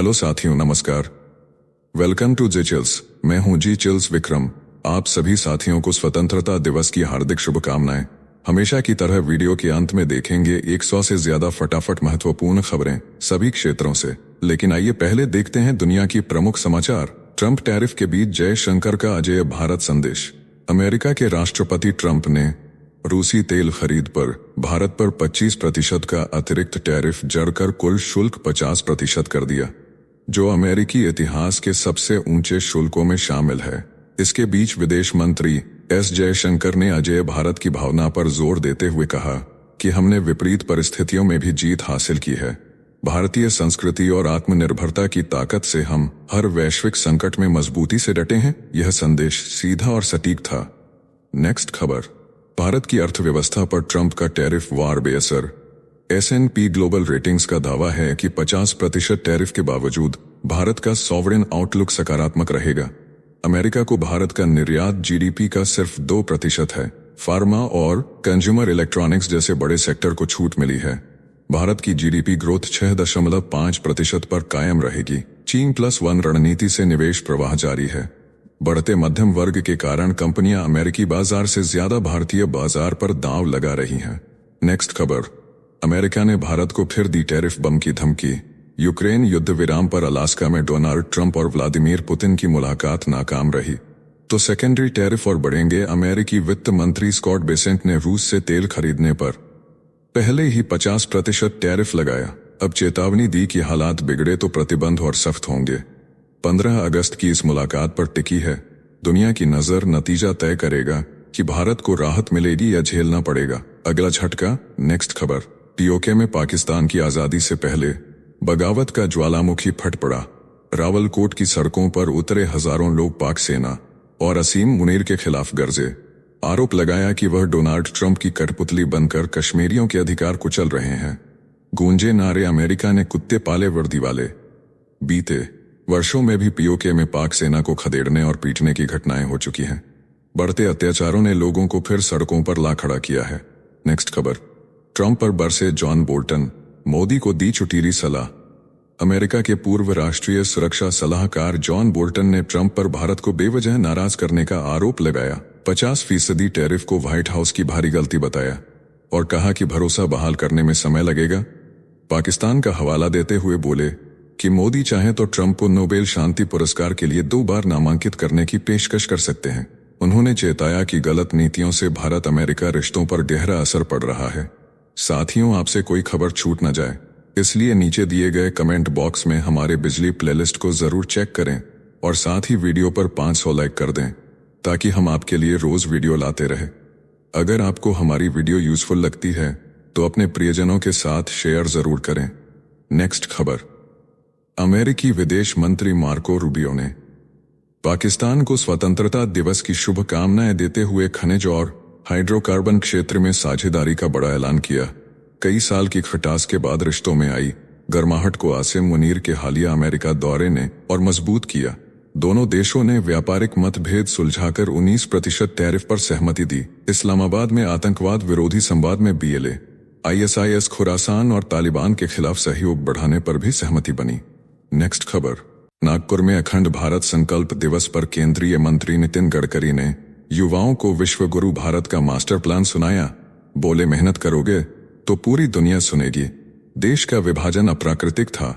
Hello साथियों, नमस्कार। Welcome to G chills. मैं हूं जी चिल्स विक्रम। आप सभी साथियों को स्वतंत्रता दिवस की हार्दिक शुभकामनाएं। हमेशा की तरह वीडियो के अंत में देखेंगे 100 से ज्यादा फटाफट महत्वपूर्ण खबरें सभी क्षेत्रों से। लेकिन आइए पहले देखते हैं दुनिया की प्रमुख समाचार। ट्रंप टैरिफ के बीच जयशंकर का अजेय भारत संदेश। अमेरिका के राष्ट्रपति ट्रंप ने रूसी तेल खरीद पर भारत पर 25% का अतिरिक्त टैरिफ जड़कर कुल शुल्क 50% कर दिया, जो अमेरिकी इतिहास के सबसे ऊंचे शुल्कों में शामिल है। इसके बीच विदेश मंत्री एस जयशंकर ने अजेय भारत की भावना पर जोर देते हुए कहा कि हमने विपरीत परिस्थितियों में भी जीत हासिल की है। भारतीय संस्कृति और आत्मनिर्भरता की ताकत से हम हर वैश्विक संकट में मजबूती से डटे हैं। यह संदेश सीधा और सटीक था। नेक्स्ट खबर। भारत की अर्थव्यवस्था पर ट्रंप का टैरिफ वार बेअसर। S&P ग्लोबल रेटिंग्स का दावा है कि 50% टैरिफ के बावजूद भारत का सॉवरेन आउटलुक सकारात्मक रहेगा। अमेरिका को भारत का निर्यात GDP का सिर्फ 2% है। फार्मा और कंज्यूमर इलेक्ट्रॉनिक्स जैसे बड़े सेक्टर को छूट मिली है। भारत की GDP ग्रोथ 6.5% पर कायम रहेगी। China+1 रणनीति से निवेश प्रवाह जारी है। बढ़ते मध्यम वर्ग के कारण कंपनियां अमेरिकी बाजार से ज्यादा भारतीय बाजार पर दांव लगा रही हैं। नेक्स्ट खबर। अमेरिका ने भारत को फिर दी टैरिफ बम की धमकी। यूक्रेन युद्ध विराम पर अलास्का में डोनाल्ड ट्रंप और व्लादिमीर पुतिन की मुलाकात नाकाम रही, तो सेकेंडरी टैरिफ और बढ़ेंगे। अमेरिकी वित्त मंत्री स्कॉट बेसेंट ने रूस से तेल खरीदने पर पहले ही 50% टैरिफ लगाया। अब चेतावनी दी कि हालात बिगड़े तो प्रतिबंध और सख्त होंगे। 15 अगस्त की इस मुलाकात पर टिकी है। दुनिया की नजर नतीजा तय करेगा कि भारत को राहत मिलेगी या झेलना पड़ेगा अगला झटका। नेक्स्ट खबर। POK में पाकिस्तान की आजादी से पहले बगावत का ज्वालामुखी फट पड़ा। रावलकोट की सड़कों पर उतरे हजारों लोग पाक सेना और असीम मुनीर के खिलाफ गरजे। आरोप लगाया कि वह डोनाल्ड ट्रंप की कठपुतली बनकर कश्मीरियों के अधिकार कुचल रहे हैं। गूंजे नारे अमेरिका ने कुत्ते पाले वर्दी वाले। बीते वर्षों में भी POK में पाक सेना को खदेड़ने और पीटने की घटनाएं हो चुकी हैं। बढ़ते अत्याचारों ने लोगों को फिर सड़कों पर ला खड़ा किया है। नेक्स्ट खबर। ट्रंप पर बरसे जॉन बोल्टन, मोदी को दी चुटीली सलाह। अमेरिका के पूर्व राष्ट्रीय सुरक्षा सलाहकार जॉन बोल्टन ने ट्रंप पर भारत को बेवजह नाराज करने का आरोप लगाया। 50% टैरिफ को व्हाइट हाउस की भारी गलती बताया और कहा कि भरोसा बहाल करने में समय लगेगा। पाकिस्तान का हवाला देते हुए बोले कि मोदी चाहे तो ट्रंप को नोबेल शांति पुरस्कार के लिए 2 बार नामांकित करने की पेशकश कर सकते हैं। उन्होंने चेताया कि गलत नीतियों से भारत अमेरिका रिश्तों पर गहरा असर पड़ रहा है। साथियों, आपसे कोई खबर छूट न जाए, इसलिए नीचे दिए गए कमेंट बॉक्स में हमारे बिजली प्लेलिस्ट को जरूर चेक करें और साथ ही वीडियो पर 500 लाइक कर दें ताकि हम आपके लिए रोज वीडियो लाते रहे। अगर आपको हमारी वीडियो यूजफुल लगती है तो अपने प्रियजनों के साथ शेयर जरूर करें। नेक्स्ट खबर। अमेरिकी विदेश मंत्री मार्को रूबियो ने पाकिस्तान को स्वतंत्रता दिवस की शुभकामनाएं देते हुए खनिज और हाइड्रोकार्बन क्षेत्र में साझेदारी का बड़ा ऐलान किया। कई साल की खटास के बाद रिश्तों में आई गर्माहट को आसिम मुनीर के हालिया अमेरिका दौरे ने और मजबूत किया। दोनों देशों ने व्यापारिक मतभेद सुलझाकर 19% टैरिफ पर सहमति दी। इस्लामाबाद में आतंकवाद विरोधी संवाद में BLA, ISIS खुरासान और तालिबान के खिलाफ सहयोग बढ़ाने पर भी सहमति बनी। नेक्स्ट खबर। नागपुर में अखंड भारत संकल्प दिवस पर केंद्रीय मंत्री नितिन गडकरी ने युवाओं को विश्व गुरु भारत का मास्टर प्लान सुनाया। बोले, मेहनत करोगे तो पूरी दुनिया सुनेगी। देश का विभाजन अप्राकृतिक था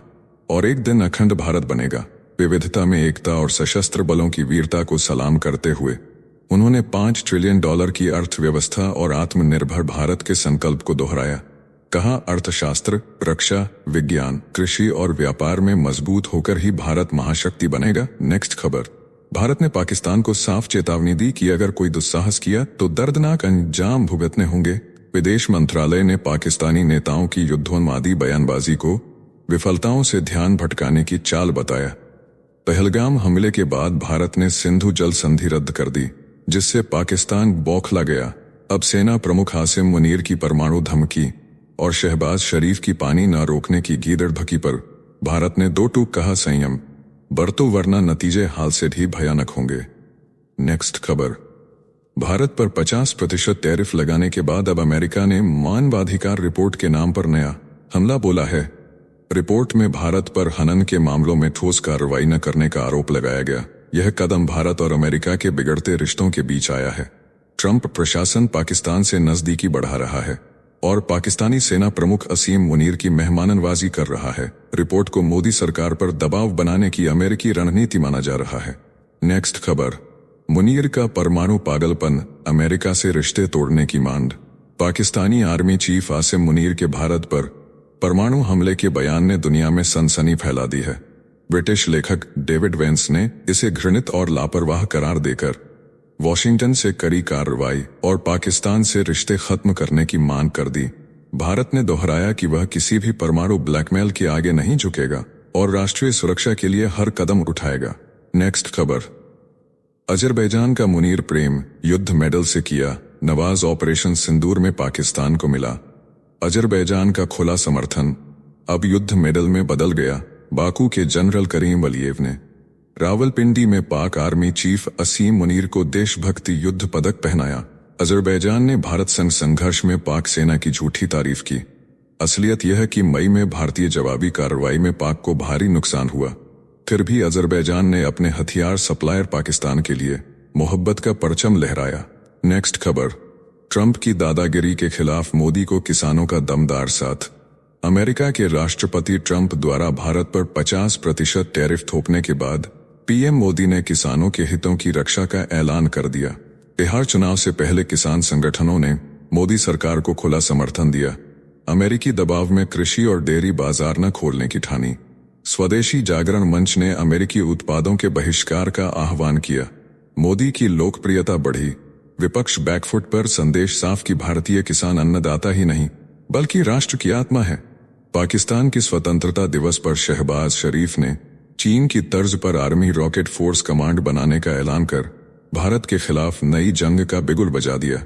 और एक दिन अखंड भारत बनेगा। विविधता में एकता और सशस्त्र बलों की वीरता को सलाम करते हुए उन्होंने $5 ट्रिलियन की अर्थव्यवस्था और आत्मनिर्भर भारत के संकल्प को दोहराया। कहा, अर्थशास्त्र, रक्षा, विज्ञान, कृषि और व्यापार में मजबूत होकर ही भारत महाशक्ति बनेगा। नेक्स्ट खबर। भारत ने पाकिस्तान को साफ चेतावनी दी कि अगर कोई दुस्साहस किया तो दर्दनाक अंजाम भुगतने होंगे। विदेश मंत्रालय ने पाकिस्तानी नेताओं की युद्धोन्मादी बयानबाजी को विफलताओं से ध्यान भटकाने की चाल बताया। पहलगाम हमले के बाद भारत ने सिंधु जल संधि रद्द कर दी, जिससे पाकिस्तान बौखला गया। अब सेना प्रमुख आसिम मुनीर की परमाणु धमकी और शहबाज शरीफ की पानी न रोकने की गीदड़-भकी पर भारत ने 2 टूक कहा, संयम बरतो वरना नतीजे हाल से भी भयानक होंगे। नेक्स्ट खबर। भारत पर 50% टैरिफ लगाने के बाद अब अमेरिका ने मानवाधिकार रिपोर्ट के नाम पर नया हमला बोला है। रिपोर्ट में भारत पर हनन के मामलों में ठोस कार्रवाई न करने का आरोप लगाया गया। यह कदम भारत और अमेरिका के बिगड़ते रिश्तों के बीच आया है। ट्रंप प्रशासन पाकिस्तान से नजदीकी बढ़ा रहा है और पाकिस्तानी सेना प्रमुख असीम मुनीर की मेहमाननवाजी कर रहा है। रिपोर्ट को मोदी सरकार पर दबाव बनाने की अमेरिकी रणनीति माना जा रहा है। नेक्स्ट खबर, मुनीर का परमाणु पागलपन, अमेरिका से रिश्ते तोड़ने की मांग। पाकिस्तानी आर्मी चीफ आसिम मुनीर के भारत पर परमाणु हमले के बयान ने दुनिया में सनसनी फैला दी है। ब्रिटिश लेखक डेविड वेंस ने इसे घृणित और लापरवाह करार देकर वॉशिंगटन से कड़ी कार्रवाई और पाकिस्तान से रिश्ते खत्म करने की मांग कर दी। भारत ने दोहराया कि वह किसी भी परमाणु ब्लैकमेल के आगे नहीं झुकेगा और राष्ट्रीय सुरक्षा के लिए हर कदम उठाएगा। नेक्स्ट खबर, अजरबैजान का मुनीर प्रेम युद्ध मेडल से किया नवाज, ऑपरेशन सिंदूर में पाकिस्तान को मिला अजरबैजान का खुला समर्थन, अब युद्ध मेडल में बदल गया। बाकू के जनरल करीम वलीएव ने रावलपिंडी में पाक आर्मी चीफ असीम मुनीर को देशभक्ति युद्ध पदक पहनाया। अजरबैजान ने भारत संग संघर्ष में पाक सेना की झूठी तारीफ की। असलियत यह है कि मई में भारतीय जवाबी कार्रवाई में पाक को भारी नुकसान हुआ, फिर भी अजरबैजान ने अपने हथियार सप्लायर पाकिस्तान के लिए मोहब्बत का परचम लहराया। नेक्स्ट खबर, ट्रंप की दादागिरी के खिलाफ मोदी को किसानों का दमदार साथ। अमेरिका के राष्ट्रपति ट्रंप द्वारा भारत पर 50% टैरिफ थोपने के बाद पीएम मोदी ने किसानों के हितों की रक्षा का ऐलान कर दिया। बिहार चुनाव से पहले किसान संगठनों ने मोदी सरकार को खुला समर्थन दिया। अमेरिकी दबाव में कृषि और डेयरी बाजार न खोलने की ठानी। स्वदेशी जागरण मंच ने अमेरिकी उत्पादों के बहिष्कार का आह्वान किया। मोदी की लोकप्रियता बढ़ी। विपक्ष बैकफुट पर, संदेश साफ कि भारतीय किसान अन्नदाता ही नहीं बल्कि राष्ट्र की आत्मा है। पाकिस्तान की स्वतंत्रता दिवस पर शहबाज शरीफ ने चीन की तर्ज पर आर्मी रॉकेट फोर्स कमांड बनाने का ऐलान कर भारत के खिलाफ नई जंग का बिगुल बजा दिया।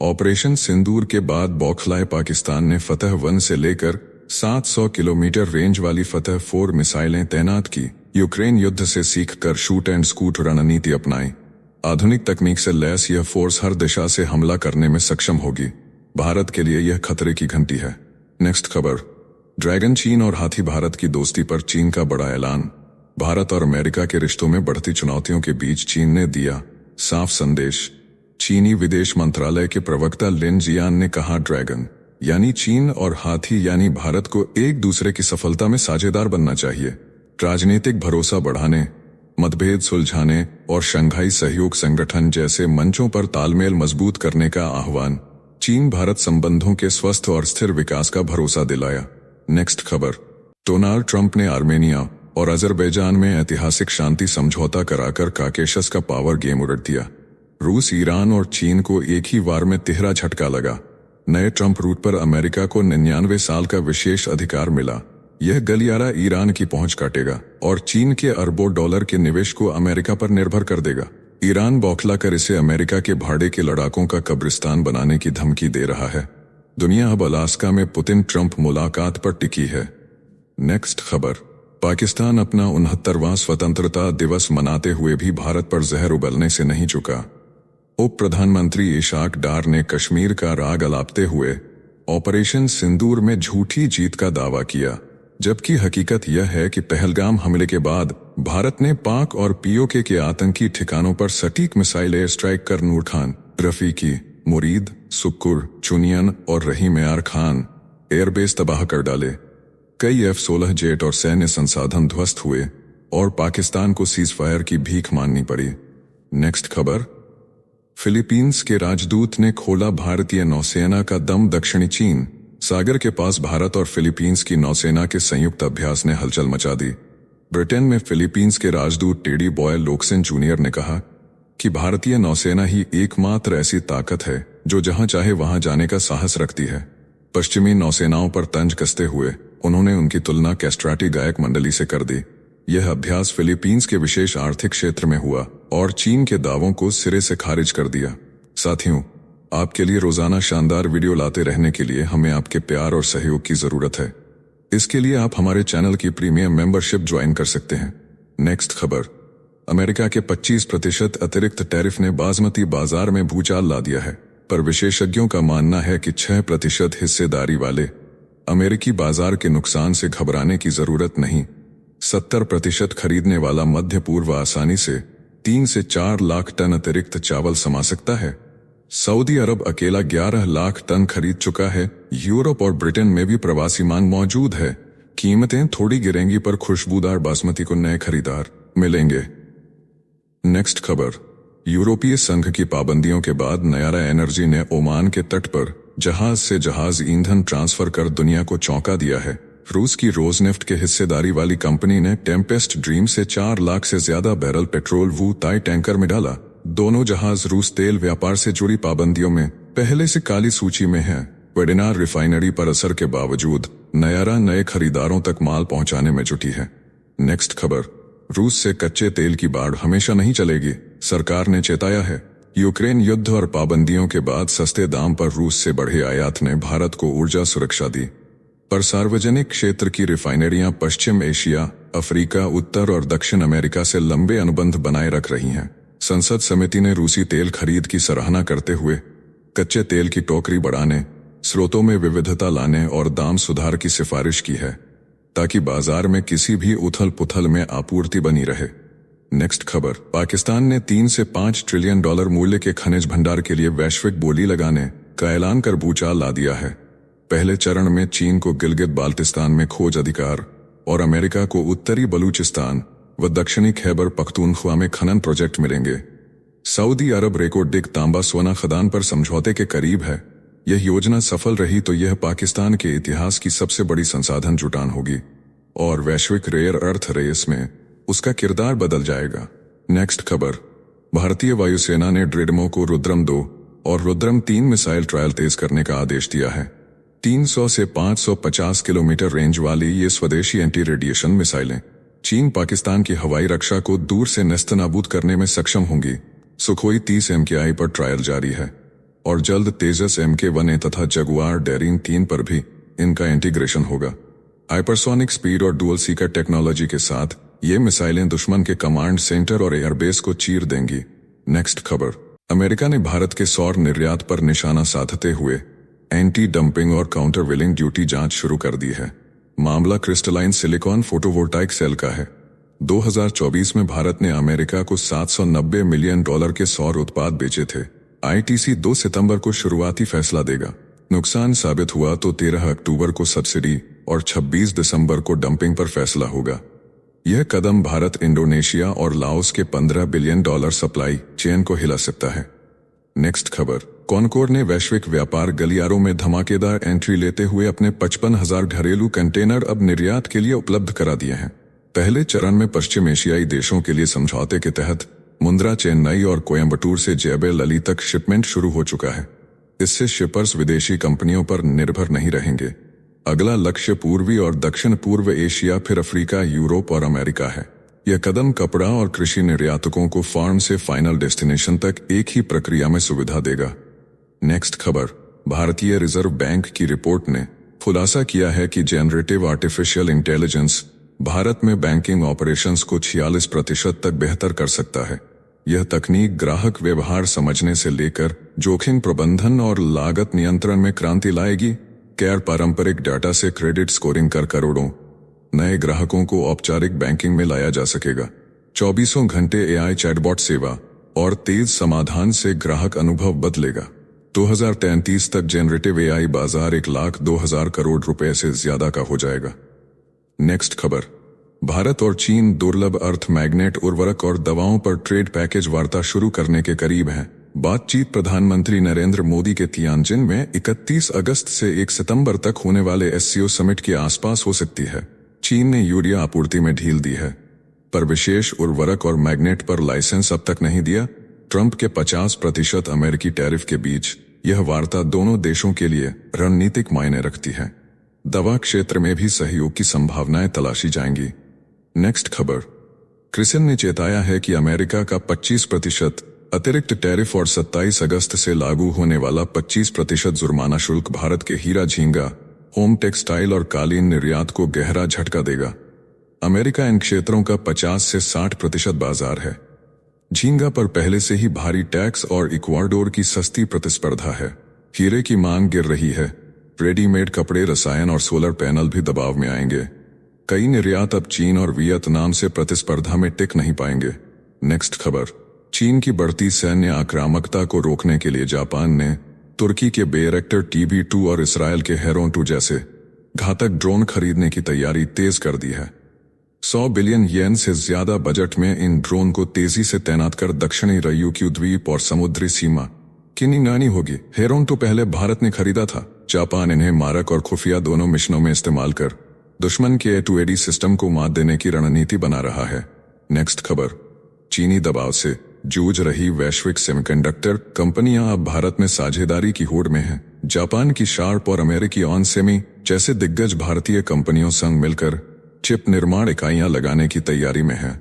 ऑपरेशन सिंदूर के बाद बौखलाए पाकिस्तान ने फतह 1 से लेकर 700 किलोमीटर रेंज वाली फतह 4 मिसाइलें तैनात की। यूक्रेन युद्ध से सीखकर शूट एंड स्कूट रणनीति अपनाई। आधुनिक तकनीक से लैस यह फोर्स हर दिशा से हमला करने में सक्षम होगी। भारत के लिए यह खतरे की घंटी है। नेक्स्ट खबर, ड्रैगन चीन और हाथी भारत की दोस्ती पर चीन का बड़ा ऐलान। भारत और अमेरिका के रिश्तों में बढ़ती चुनौतियों के बीच चीन ने दिया साफ संदेश। चीनी विदेश मंत्रालय के प्रवक्ता लिन जियान ने कहा, ड्रैगन यानी चीन और हाथी यानी भारत को एक दूसरे की सफलता में साझेदार बनना चाहिए। राजनीतिक भरोसा बढ़ाने, मतभेद सुलझाने और शंघाई सहयोग संगठन जैसे मंचों पर तालमेल मजबूत करने का आह्वान चीन भारत संबंधों के स्वस्थ और स्थिर विकास का भरोसा दिलाया। नेक्स्ट खबर, डोनाल्ड ट्रंप ने आर्मेनिया और अजरबैजान में ऐतिहासिक शांति समझौता कराकर काकेशस का पावर गेम उलट दिया। रूस, ईरान और चीन को एक ही वार में तिहरा झटका लगा। नए ट्रंप रूट पर अमेरिका को 99 साल का विशेष अधिकार मिला। यह गलियारा ईरान की पहुंच काटेगा और चीन के अरबों डॉलर के निवेश को अमेरिका पर निर्भर कर देगा। ईरान बौखला कर इसे अमेरिका के भाड़े के लड़ाकों का कब्रिस्तान बनाने की धमकी दे रहा है। दुनिया अब अलास्का में पुतिन ट्रंप मुलाकात पर टिकी है। नेक्स्ट खबर, पाकिस्तान अपना 69वां स्वतंत्रता दिवस मनाते हुए भी भारत पर जहर उगलने से नहीं चुका। उप प्रधानमंत्री इशाक डार ने कश्मीर का राग अलापते हुए ऑपरेशन सिंदूर में झूठी जीत का दावा किया, जबकि हकीकत यह है कि पहलगाम हमले के बाद भारत ने पाक और पीओके के आतंकी ठिकानों पर सटीक मिसाइल एयर स्ट्राइक कर नूर खान, रफीकी, मुरीद, सुक्कुर, चुनियन और रहीम यार खान एयरबेस तबाह कर डाले। कई F-16 जेट और सैन्य संसाधन ध्वस्त हुए और पाकिस्तान को सीजफायर की भीख मांगनी पड़ी। नेक्स्ट खबर, फिलीपींस के राजदूत ने खोला भारतीय नौसेना का दम। दक्षिणी चीन सागर के पास भारत और फिलीपींस की नौसेना के संयुक्त अभ्यास ने हलचल मचा दी। ब्रिटेन में फिलीपींस के राजदूत टेडी बॉयल लोकसेन जूनियर ने कहा कि भारतीय नौसेना ही एकमात्र ऐसी ताकत है जो जहां चाहे वहां जाने का साहस रखती है। पश्चिमी नौसेनाओं पर तंज कसते हुए उन्होंने उनकी तुलना कैस्ट्राटी गायक मंडली से कर दी। यह अभ्यास फिलीपींस के विशेष आर्थिक क्षेत्र में हुआ और चीन के दावों को सिरे से खारिज कर दिया। साथियों, आपके लिए रोजाना शानदार वीडियो लाते रहने के लिए हमें आपके प्यार और सहयोग की जरूरत है। इसके लिए आप हमारे चैनल की प्रीमियम मेंबरशिप ज्वाइन कर सकते हैं। नेक्स्ट खबर, अमेरिका के 25% अतिरिक्त टैरिफ ने बासमती बाजार में भूचाल ला दिया है, पर विशेषज्ञों का मानना है कि 6% हिस्सेदारी वाले अमेरिकी बाजार के नुकसान से घबराने की जरूरत नहीं। 70% खरीदने वाला मध्य पूर्व आसानी से 3 से 4 लाख टन अतिरिक्त चावल समा सकता है। सऊदी अरब अकेला 11 लाख टन खरीद चुका है। यूरोप और ब्रिटेन में भी प्रवासी मांग मौजूद है। कीमतें थोड़ी गिरेंगी पर खुशबूदार बासमती को नए खरीदार मिलेंगे। नेक्स्ट खबर, यूरोपीय संघ की पाबंदियों के बाद नयारा एनर्जी ने ओमान के तट पर जहाज से जहाज ईंधन ट्रांसफर कर दुनिया को चौंका दिया है। रूस की रोजनेफ्ट के हिस्सेदारी वाली कंपनी ने टेम्पेस्ट ड्रीम से 4 लाख से ज्यादा बैरल पेट्रोल वू ताई टैंकर में डाला। दोनों जहाज रूस तेल व्यापार से जुड़ी पाबंदियों में पहले से काली सूची में है। वेडिनार रिफाइनरी पर असर के बावजूद नयारा नए खरीदारों तक माल पहुंचाने में जुटी है। नेक्स्ट खबर, रूस से कच्चे तेल की बाढ़ हमेशा नहीं चलेगी, सरकार ने चेताया है। यूक्रेन युद्ध और पाबंदियों के बाद सस्ते दाम पर रूस से बढ़े आयात ने भारत को ऊर्जा सुरक्षा दी, पर सार्वजनिक क्षेत्र की रिफाइनरियां पश्चिम एशिया, अफ्रीका, उत्तर और दक्षिण अमेरिका से लंबे अनुबंध बनाए रख रही हैं। संसद समिति ने रूसी तेल खरीद की सराहना करते हुए कच्चे तेल की टोकरी बढ़ाने, स्रोतों में विविधता लाने और दाम सुधार की सिफारिश की है, ताकि बाजार में किसी भी उथल पुथल में आपूर्ति बनी रहे। नेक्स्ट खबर, पाकिस्तान ने 3 से 5 ट्रिलियन डॉलर मूल्य के खनिज भंडार के लिए वैश्विक बोली लगाने का ऐलान कर भूचाल ला दिया है। पहले चरण में चीन को गिलगित बाल्टिस्तान में खोज अधिकार और अमेरिका को उत्तरी बलूचिस्तान व दक्षिणी खैबर पख्तूनख्वा में खनन प्रोजेक्ट मिलेंगे। सऊदी अरब रेकोर्डिक तांबा सोना खदान पर समझौते के करीब है। यह योजना सफल रही तो यह पाकिस्तान के इतिहास की सबसे बड़ी संसाधन जुटान होगी और वैश्विक रेयर अर्थ रेस में उसका किरदार बदल जाएगा। नेक्स्ट खबर, भारतीय वायुसेना ने ड्रिडमो को रुद्रम 2 और रुद्रम 3 मिसाइल ट्रायल तेज करने का आदेश दिया है। 300 से 550 किलोमीटर रेंज वाली ये स्वदेशी एंटी रेडिएशन मिसाइलें चीन पाकिस्तान की हवाई रक्षा को दूर से नेस्तनाबूद करने में सक्षम होंगी। सुखोई 30 MKI पर ट्रायल जारी है और जल्द तेजस MK-1A तथा जगुआर डेरिन 3 पर भी इनका इंटीग्रेशन होगा। हाइपरसोनिक स्पीड और डुअल सीकर टेक्नोलॉजी के साथ ये मिसाइलें दुश्मन के कमांड सेंटर और एयरबेस को चीर देंगी। नेक्स्ट खबर, अमेरिका ने भारत के सौर निर्यात पर निशाना साधते हुए एंटी डंपिंग और काउंटर विलिंग ड्यूटी जांच शुरू कर दी है। मामला क्रिस्टलाइन सिलिकॉन फोटोवोल्टाइक सेल का है। 2024 में भारत ने अमेरिका को $790 मिलियन के सौर उत्पाद बेचे थे। ITC 2 सितंबर को शुरुआती फैसला देगा। नुकसान साबित हुआ तो 13 अक्टूबर को सब्सिडी और 26 दिसंबर को डंपिंग पर फैसला होगा। यह कदम भारत, इंडोनेशिया और लाओस के $15 बिलियन सप्लाई चेन को हिला सकता है। नेक्स्ट खबर, कॉनकोर ने वैश्विक व्यापार गलियारों में धमाकेदार एंट्री लेते हुए अपने 55,000 घरेलू कंटेनर अब निर्यात के लिए उपलब्ध करा दिए हैं। पहले चरण में पश्चिम एशियाई देशों के लिए समझौते के तहत मुंद्रा, चेन्नई और कोयम्बटूर से जेबे लली तक शिपमेंट शुरू हो चुका है। इससे शिपर्स विदेशी कंपनियों पर निर्भर नहीं रहेंगे। अगला लक्ष्य पूर्वी और दक्षिण पूर्व एशिया, फिर अफ्रीका, यूरोप और अमेरिका है। यह कदम कपड़ा और कृषि निर्यातकों को फार्म से फाइनल डेस्टिनेशन तक एक ही प्रक्रिया में सुविधा देगा। नेक्स्ट खबर, भारतीय रिजर्व बैंक की रिपोर्ट ने खुलासा किया है कि जनरेटिव आर्टिफिशियल इंटेलिजेंस भारत में बैंकिंग ऑपरेशंस को 46% तक बेहतर कर सकता है। यह तकनीक ग्राहक व्यवहार समझने से लेकर जोखिम प्रबंधन और लागत नियंत्रण में क्रांति लाएगी। गैर पारंपरिक डाटा से क्रेडिट स्कोरिंग कर करोड़ों नए ग्राहकों को औपचारिक बैंकिंग में लाया जा सकेगा। 24 घंटे AI चैटबॉट सेवा और तेज समाधान से ग्राहक अनुभव बदलेगा। 2033 तक जनरेटिव AI बाजार 1,02,000 करोड़ रुपए से ज्यादा का हो जाएगा। नेक्स्ट खबर, भारत और चीन दुर्लभ अर्थ मैग्नेट उर्वरक और दवाओं पर ट्रेड पैकेज वार्ता शुरू करने के करीब है। बातचीत प्रधानमंत्री नरेंद्र मोदी के तियानजिन में 31 अगस्त से 1 सितंबर तक होने वाले SCO समिट के आसपास हो सकती है। चीन ने यूरिया आपूर्ति में ढील दी है, पर विशेष उर्वरक और मैग्नेट पर लाइसेंस अब तक नहीं दिया। ट्रंप के 50% अमेरिकी टैरिफ के बीच यह वार्ता दोनों देशों के लिए रणनीतिक मायने रखती है। दवा क्षेत्र में भी सहयोग की संभावनाएं तलाशी जाएंगी। नेक्स्ट खबर, क्रिसिन ने चेताया है कि अमेरिका का 25% अतिरिक्त टैरिफ और 27 अगस्त से लागू होने वाला 25% जुर्माना शुल्क भारत के हीरा, झींगा, होम टेक्सटाइल और कालीन निर्यात को गहरा झटका देगा। अमेरिका इन क्षेत्रों का 50 से 60% बाजार है। झींगा पर पहले से ही भारी टैक्स और इक्वाडोर की सस्ती प्रतिस्पर्धा है। हीरे की मांग गिर रही है। रेडीमेड कपड़े, रसायन और सोलर पैनल भी दबाव में आएंगे। कई निर्यात अब चीन और वियतनाम से प्रतिस्पर्धा में टिक नहीं पाएंगे। नेक्स्ट खबर, चीन की बढ़ती सैन्य आक्रामकता को रोकने के लिए जापान ने तुर्की के बेयरक्टर TB2 और इसराइल के हेरोन 2 जैसे घातक ड्रोन खरीदने की तैयारी तेज कर दी है। 100 बिलियन येन से ज्यादा बजट में इन ड्रोन को तेजी से तैनात कर दक्षिणी रयूक्यू द्वीप और समुद्री सीमा की निगरानी होगी। हेरोन 2 पहले भारत ने खरीदा था। जापान इन्हें मारक और खुफिया दोनों मिशनों में इस्तेमाल कर दुश्मन के A2AD सिस्टम को मात देने की रणनीति बना रहा है। नेक्स्ट खबर, चीनी दबाव से जूझ रही वैश्विक सेमीकंडक्टर कंपनियां अब भारत में साझेदारी की होड़ में हैं। जापान की शार्प और अमेरिकी ऑनसेमी जैसे दिग्गज भारतीय कंपनियों संग मिलकर चिप निर्माण इकाइयां लगाने की तैयारी में हैं।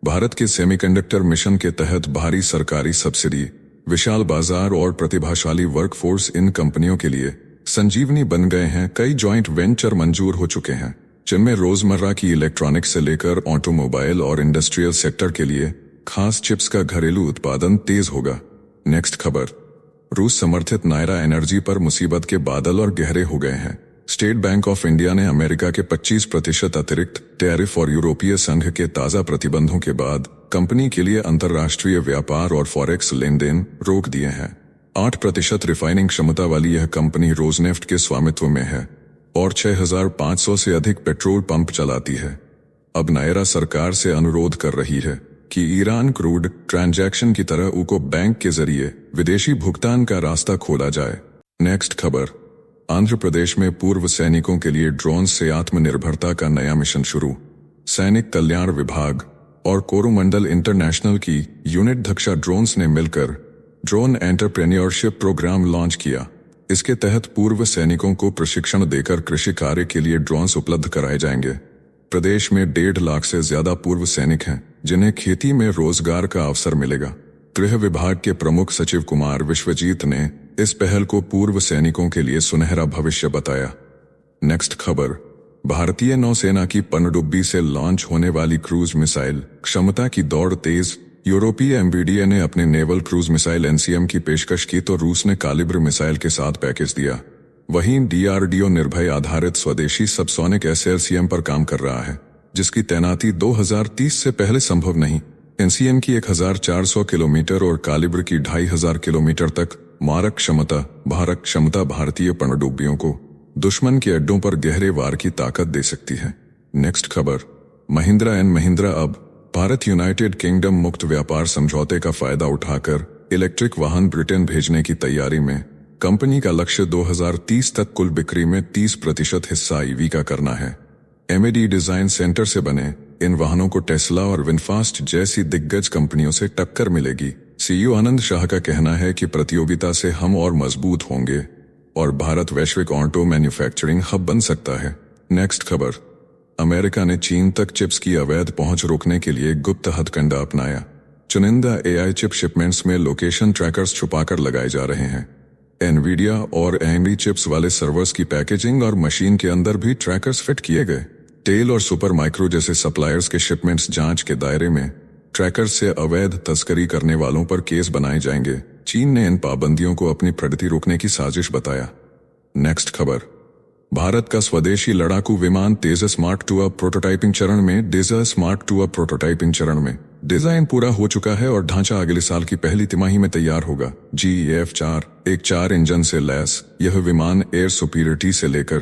भारत के सेमीकंडक्टर मिशन के तहत भारी सरकारी सब्सिडी, विशाल बाजार और प्रतिभाशाली वर्कफोर्स इन कंपनियों के लिए संजीवनी बन गए हैं। कई जॉइंट वेंचर मंजूर हो चुके हैं, जिनमें रोजमर्रा की इलेक्ट्रॉनिक्स से लेकर ऑटोमोबाइल और इंडस्ट्रियल सेक्टर के लिए खास चिप्स का घरेलू उत्पादन तेज होगा। नेक्स्ट खबर, रूस समर्थित नायरा एनर्जी पर मुसीबत के बादल और गहरे हो गए हैं। स्टेट बैंक ऑफ इंडिया ने अमेरिका के 25% अतिरिक्त टैरिफ और यूरोपीय संघ के ताजा प्रतिबंधों के बाद कंपनी के लिए अंतर्राष्ट्रीय व्यापार और फॉरेक्स लेन देन रोक दिए हैं। 8% रिफाइनिंग क्षमता वाली यह कंपनी रोजनेफ्ट के स्वामित्व में है और 6,500 से अधिक पेट्रोल पंप चलाती है। अब नायरा सरकार से अनुरोध कर रही है कि ईरान क्रूड ट्रांजैक्शन की तरह उको बैंक के जरिए विदेशी भुगतान का रास्ता खोला जाए। नेक्स्ट खबर, आंध्र प्रदेश में पूर्व सैनिकों के लिए ड्रोन से आत्मनिर्भरता का नया मिशन शुरू। सैनिक कल्याण विभाग और कोरोमंडल इंटरनेशनल की यूनिट दक्षा ड्रोन्स ने मिलकर ड्रोन एंटरप्रेन्योरशिप प्रोग्राम लॉन्च किया। इसके तहत पूर्व सैनिकों को प्रशिक्षण देकर कृषि कार्य के लिए ड्रोन्स उपलब्ध कराए जाएंगे। प्रदेश में 1.5 लाख से ज्यादा पूर्व सैनिक हैं, जिन्हें खेती में रोजगार का अवसर मिलेगा। गृह विभाग के प्रमुख सचिव कुमार विश्वजीत ने इस पहल को पूर्व सैनिकों के लिए सुनहरा भविष्य बताया। नेक्स्ट खबर, भारतीय नौसेना की पनडुब्बी से लॉन्च होने वाली क्रूज मिसाइल क्षमता की दौड़ तेज। यूरोपीय MBDA ने अपने नेवल क्रूज मिसाइल NCM की पेशकश की तो रूस ने कालिब्र मिसाइल के साथ पैकेज दिया। वहीं DRDO निर्भय आधारित स्वदेशी सबसोनिक SLCM पर काम कर रहा है, जिसकी तैनाती 2030 से पहले संभव नहीं। NCM की 1400 किलोमीटर और कालिब्र की 2500 किलोमीटर तक मारक क्षमता भारतीय पनडुब्बियों को दुश्मन के अड्डों पर गहरे वार की ताकत दे सकती है। नेक्स्ट खबर, महिंद्रा एंड महिंद्रा अब भारत यूनाइटेड किंगडम मुक्त व्यापार समझौते का फायदा उठाकर इलेक्ट्रिक वाहन ब्रिटेन भेजने की तैयारी में। कंपनी का लक्ष्य 2030 तक कुल बिक्री में 30% हिस्सा EV का करना है। MAD डिजाइन सेंटर से बने इन वाहनों को टेस्ला और विनफास्ट जैसी दिग्गज कंपनियों से टक्कर मिलेगी। CEO आनंद शाह का कहना है कि प्रतियोगिता से हम और मजबूत होंगे और भारत वैश्विक ऑटो मैन्युफैक्चरिंग हब बन सकता है। नेक्स्ट खबर, अमेरिका ने चीन तक चिप्स की अवैध पहुंच रोकने के लिए गुप्त हथकंडा अपनाया। चुनिंदा AI चिप शिपमेंट्स में लोकेशन ट्रैकर्स छुपाकर लगाए जा रहे हैं। एनवीडिया और AMD चिप्स वाले सर्वर्स की पैकेजिंग और मशीन के अंदर भी ट्रैकर्स फिट किए गए। टेल और सुपर माइक्रो जैसे सप्लायर्स के शिपमेंट्स जांच के दायरे में। ट्रैकर्स से अवैध तस्करी करने वालों पर केस बनाए जाएंगे। चीन ने इन पाबंदियों को अपनी प्रगति रोकने की साजिश बताया। नेक्स्ट खबर, भारत का स्वदेशी लड़ाकू विमान तेजस मार्क 2 अब प्रोटोटाइपिंग चरण में। डिजाइन पूरा हो चुका है और ढांचा अगले साल की पहली तिमाही में तैयार होगा। GEF-4 एक 4 इंजन से लैस यह विमान एयर सुपीरियरिटी से लेकर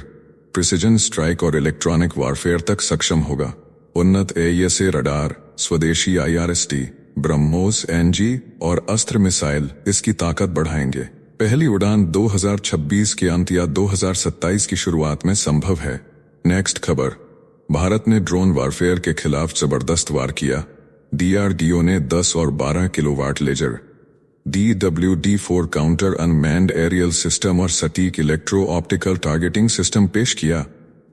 प्रिसिजन स्ट्राइक और इलेक्ट्रॉनिक वारफेयर तक सक्षम होगा। उन्नत AESA रडार, स्वदेशी IRST, ब्रह्मोस NG और अस्त्र मिसाइल इसकी ताकत बढ़ाएंगे। पहली उड़ान 2026 के अंत या 2027 की शुरुआत में संभव है। नेक्स्ट खबर, भारत ने ड्रोन वारफेयर के खिलाफ जबरदस्त वार किया। DRDO ने 10 और 12 kilowatt laser DWD-4 counter unmanned aerial system और सटीक इलेक्ट्रो ऑप्टिकल टारगेटिंग सिस्टम पेश किया।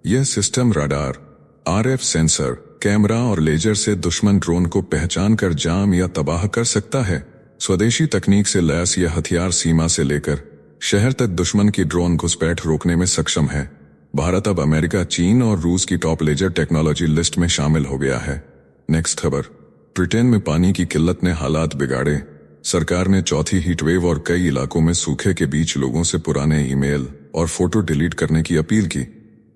यह system radar, RF sensor, camera और लेजर से दुश्मन ड्रोन को पहचान कर जाम या तबाह कर सकता है। स्वदेशी तकनीक से लैस यह हथियार सीमा से लेकर शहर तक दुश्मन की ड्रोन घुसपैठ रोकने में सक्षम है। भारत अब अमेरिका, चीन और रूस की टॉप लेजर टेक्नोलॉजी लिस्ट में शामिल हो गया है। नेक्स्ट खबर, ब्रिटेन में पानी की किल्लत ने हालात बिगाड़े। सरकार ने चौथी हीटवेव और कई इलाकों में सूखे के बीच लोगों से पुराने ईमेल और फोटो डिलीट करने की अपील की।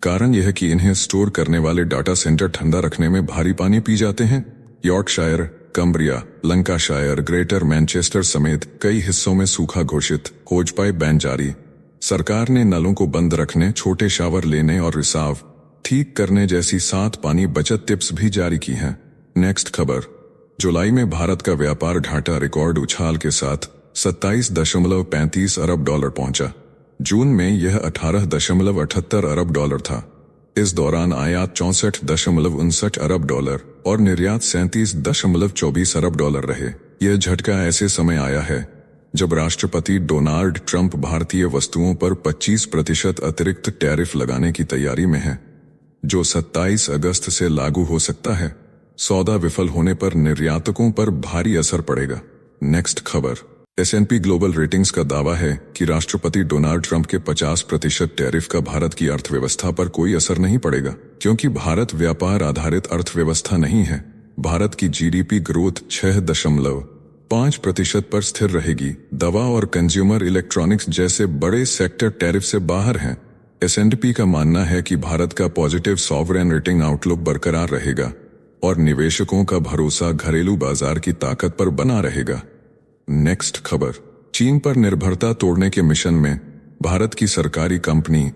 कारण यह कि इन्हें स्टोर करने वाले डाटा सेंटर ठंडा रखने में भारी पानी पी जाते हैं। यॉर्कशायर, कम्ब्रिया, लंकाशायर, ग्रेटर मैनचेस्टर समेत कई हिस्सों में सूखा घोषित, होज पाइप बैन जारी। सरकार ने नलों को बंद रखने, छोटे शावर लेने और रिसाव ठीक करने जैसी 7 पानी बचत टिप्स भी जारी की हैं। नेक्स्ट खबर। जुलाई में भारत का व्यापार घाटा रिकॉर्ड उछाल के साथ 27.35 अरब डॉलर पहुंचा। जून में यह 18.78 अरब डॉलर था। इस दौरान आयात 64.59 अरब डॉलर और निर्यात 37.24 अरब डॉलर रहे। यह झटका ऐसे समय आया है जब राष्ट्रपति डोनाल्ड ट्रंप भारतीय वस्तुओं पर 25% अतिरिक्त टैरिफ लगाने की तैयारी में है, जो 27 अगस्त से लागू हो सकता है। सौदा विफल होने पर निर्यातकों पर भारी असर पड़ेगा। नेक्स्ट खबर। S&P ग्लोबल रेटिंग्स का दावा है कि राष्ट्रपति डोनाल्ड ट्रंप के 50% टैरिफ का भारत की अर्थव्यवस्था पर कोई असर नहीं पड़ेगा, क्योंकि भारत व्यापार आधारित अर्थव्यवस्था नहीं है। भारत की GDP ग्रोथ 6.5% पर स्थिर रहेगी। दवा और कंज्यूमर इलेक्ट्रॉनिक्स जैसे बड़े सेक्टर टैरिफ से बाहर हैं। S&P का मानना है कि भारत का पॉजिटिव सॉवरेन रेटिंग आउटलुक बरकरार रहेगा और निवेशकों का भरोसा घरेलू बाजार की ताकत पर बना रहेगा। नेक्स्ट खबर। चीन पर निर्भरता तोड़ने के मिशन में भारत की सरकारी कंपनी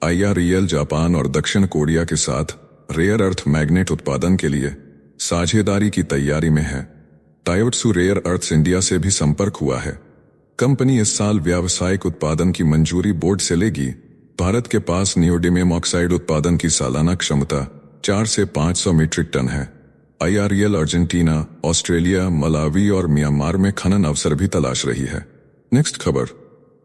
IREL जापान और दक्षिण कोरिया के साथ रेयर अर्थ मैग्नेट उत्पादन के लिए साझेदारी की तैयारी में है। तायोत्सु रेयर अर्थ्स इंडिया से भी संपर्क हुआ है। कंपनी इस साल व्यावसायिक उत्पादन की मंजूरी बोर्ड से लेगी। भारत के पास नियोडिमियम ऑक्साइड उत्पादन की सालाना क्षमता 4 से 500 मीट्रिक टन है। IREL अर्जेंटीना, ऑस्ट्रेलिया, मलावी और म्यांमार में खनन अवसर भी तलाश रही है। नेक्स्ट खबर।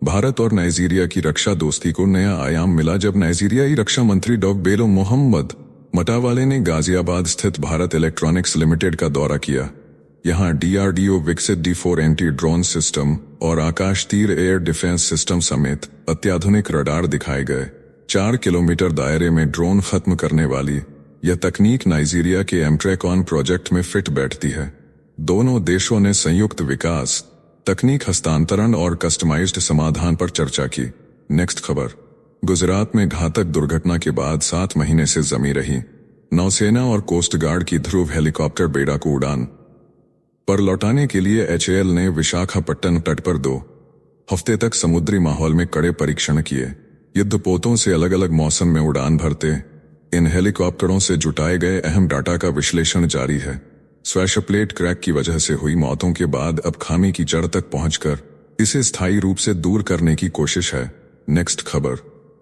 भारत और नाइजीरिया की रक्षा दोस्ती को नया आयाम मिला जब नाइजीरियाई रक्षा मंत्री डॉ बेलो मोहम्मद मटावाले ने गाजियाबाद स्थित भारत इलेक्ट्रॉनिक्स लिमिटेड का दौरा किया। यहां DRDO विकसित D4 एंटी ड्रोन सिस्टम और आकाश तीर एयर डिफेंस सिस्टम समेत अत्याधुनिक रडार दिखाए गए। 4 किलोमीटर दायरे में ड्रोन खत्म करने वाली यह तकनीक नाइजीरिया के एमट्रेकॉन प्रोजेक्ट में फिट बैठती है। दोनों देशों ने संयुक्त विकास, तकनीक हस्तांतरण और कस्टमाइज्ड समाधान पर चर्चा की। नेक्स्ट खबर। गुजरात में घातक दुर्घटना के बाद 7 महीने से जमी रही नौसेना और कोस्ट गार्ड की ध्रुव हेलीकॉप्टर बेड़ा को उड़ान पर लौटाने के लिए HAL ने विशाखापट्टनम तट पर 2 हफ्ते तक समुद्री माहौल में कड़े परीक्षण किए। युद्धपोतों से अलग अलग मौसम में उड़ान भरते इन हेलीकॉप्टरों से जुटाए गए अहम डाटा का विश्लेषण जारी है। स्वैश प्लेट क्रैक की वजह से हुई मौतों के बाद अब खामी की जड़ तक पहुंचकर इसे स्थायी रूप से दूर करने की कोशिश है। नेक्स्ट खबर।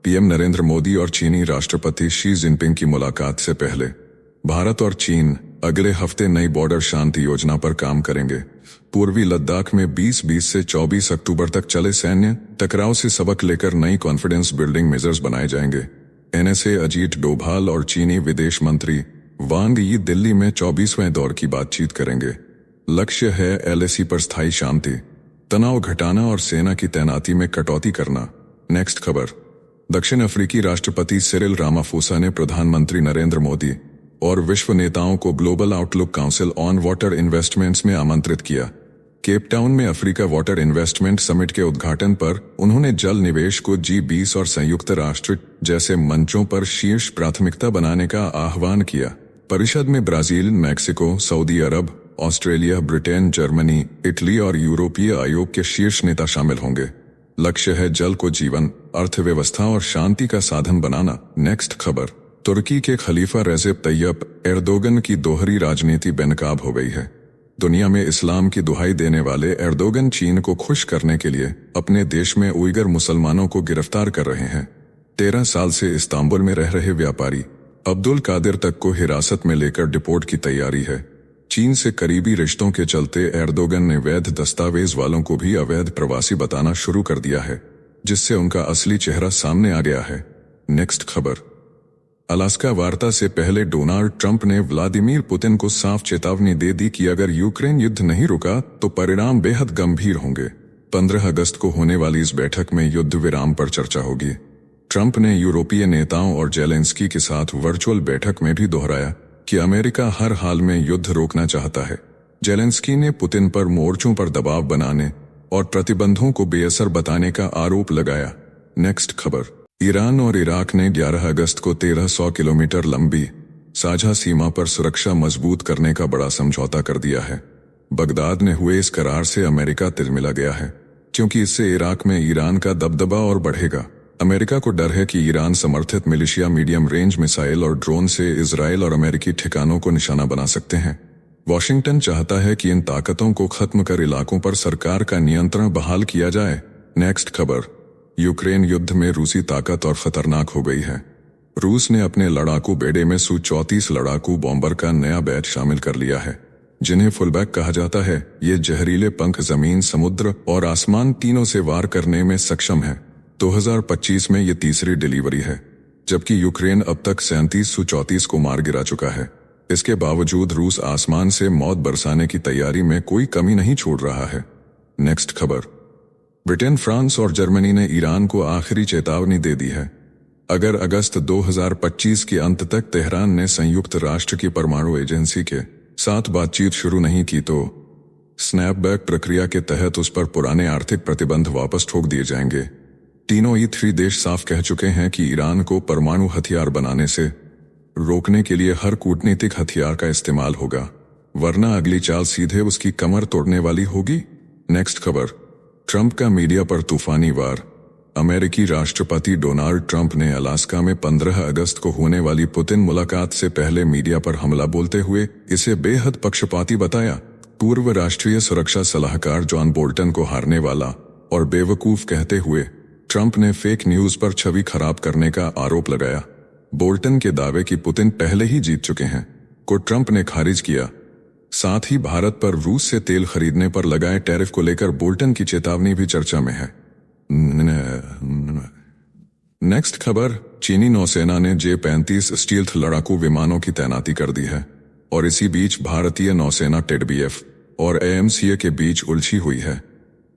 PM नरेंद्र मोदी और चीनी राष्ट्रपति शी जिनपिंग की मुलाकात से पहले भारत और चीन अगले हफ्ते नई बॉर्डर शांति योजना पर काम करेंगे। पूर्वी लद्दाख में 20-20 से 24 अक्टूबर तक चले सैन्य टकराव से सबक लेकर नई कॉन्फिडेंस बिल्डिंग मेजर्स बनाए जाएंगे। NSA अजीत डोभाल और चीनी विदेश मंत्री वांग यी दिल्ली में 24वें दौर की बातचीत करेंगे। लक्ष्य है LAC पर स्थायी शांति, तनाव घटाना और सेना की तैनाती में कटौती करना। नेक्स्ट खबर। दक्षिण अफ्रीकी राष्ट्रपति सिरिल रामाफोसा ने प्रधानमंत्री नरेंद्र मोदी और विश्व नेताओं को global outlook council on water investments में आमंत्रित किया। केप टाउन में अफ्रीका वाटर इन्वेस्टमेंट समिट के उद्घाटन पर उन्होंने जल निवेश को G20 और संयुक्त राष्ट्र जैसे मंचों पर शीर्ष प्राथमिकता बनाने का आह्वान किया। परिषद में ब्राजील, मैक्सिको, सऊदी अरब, ऑस्ट्रेलिया, ब्रिटेन, जर्मनी, इटली और यूरोपीय आयोग के शीर्ष नेता शामिल होंगे। लक्ष्य है जल को जीवन, अर्थव्यवस्था और शांति का साधन बनाना। नेक्स्ट खबर। तुर्की के खलीफा रेसेप तैयब एर्दोगन की दोहरी राजनीति बेनकाब हो गई है। दुनिया में इस्लाम की दुहाई देने वाले एर्दोगन चीन को खुश करने के लिए अपने देश में उइगर मुसलमानों को गिरफ्तार कर रहे हैं। 13 साल से इस्तांबुल में रह रहे व्यापारी अब्दुल कादिर तक को हिरासत में लेकर डिपोर्ट की तैयारी है। चीन से करीबी रिश्तों के चलते एर्दोगन ने वैध दस्तावेज वालों को भी अवैध प्रवासी बताना शुरू कर दिया है, जिससे उनका असली चेहरा सामने आ गया है। नेक्स्ट खबर। अलास्का वार्ता से पहले डोनाल्ड ट्रंप ने व्लादिमीर पुतिन को साफ चेतावनी दे दी कि अगर यूक्रेन युद्ध नहीं रुका तो परिणाम बेहद गंभीर होंगे। 15 अगस्त को होने वाली इस बैठक में युद्ध विराम पर चर्चा होगी। ट्रंप ने यूरोपीय नेताओं और जेलेंस्की के साथ वर्चुअल बैठक में भी दोहराया कि अमेरिका हर हाल में युद्ध रोकना चाहता है। जेलेंस्की ने पुतिन पर मोर्चों पर दबाव बनाने और प्रतिबंधों को बेअसर बताने का आरोप लगाया। नेक्स्ट खबर। ईरान और इराक ने 11 अगस्त को 1300 किलोमीटर लंबी साझा सीमा पर सुरक्षा मजबूत करने का बड़ा समझौता कर दिया है। बगदाद में हुए इस करार से अमेरिका तिलमिला गया है, क्योंकि इससे इराक में ईरान का दबदबा और बढ़ेगा। अमेरिका को डर है कि ईरान समर्थित मिलिशिया मीडियम रेंज मिसाइल और ड्रोन से इजराइल और अमेरिकी ठिकानों को निशाना बना सकते हैं। वॉशिंगटन चाहता है कि इन ताकतों को खत्म कर इलाकों पर सरकार का नियंत्रण बहाल किया जाए। नेक्स्ट खबर। यूक्रेन युद्ध में रूसी ताकत और खतरनाक हो गई है। रूस ने अपने लड़ाकू बेड़े में Su-34 लड़ाकू बॉम्बर का नया बैच शामिल कर लिया है, जिन्हें फुलबैक कहा जाता है। ये जहरीले पंख जमीन, समुद्र और आसमान तीनों से वार करने में सक्षम है। 2025 में ये तीसरी डिलीवरी है, जबकि यूक्रेन अब तक 37 Su-34 को मार गिरा चुका है। इसके बावजूद रूस आसमान से मौत बरसाने की तैयारी में कोई कमी नहीं छोड़ रहा है। नेक्स्ट खबर। ब्रिटेन, फ्रांस और जर्मनी ने ईरान को आखिरी चेतावनी दे दी है। अगर अगस्त 2025 के अंत तक तेहरान ने संयुक्त राष्ट्र की परमाणु एजेंसी के साथ बातचीत शुरू नहीं की तो स्नैपबैक प्रक्रिया के तहत उस पर पुराने आर्थिक प्रतिबंध वापस ठोक दिए जाएंगे। तीनों E3 देश साफ कह चुके हैं कि ईरान को परमाणु हथियार बनाने से रोकने के लिए हर कूटनीतिक हथियार का इस्तेमाल होगा, वरना अगली चाल सीधे उसकी कमर तोड़ने वाली होगी। नेक्स्ट खबर। ट्रंप का मीडिया पर तूफानी वार। अमेरिकी राष्ट्रपति डोनाल्ड ट्रंप ने अलास्का में 15 अगस्त को होने वाली पुतिन मुलाकात से पहले मीडिया पर हमला बोलते हुए इसे बेहद पक्षपाती बताया। पूर्व राष्ट्रीय सुरक्षा सलाहकार जॉन बोल्टन को हारने वाला और बेवकूफ कहते हुए ट्रंप ने फेक न्यूज पर छवि खराब करने का आरोप लगाया। बोल्टन के दावे कि पुतिन पहले ही जीत चुके हैं को ट्रंप ने खारिज किया। साथ ही भारत पर रूस से तेल खरीदने पर लगाए टैरिफ को लेकर बोल्टन की चेतावनी भी चर्चा में है। नेक्स्ट खबर। चीनी नौसेना ने J-35 स्टील्थ लड़ाकू विमानों की तैनाती कर दी है और इसी बीच भारतीय नौसेना TEDBF और AMCA के बीच उलझी हुई है।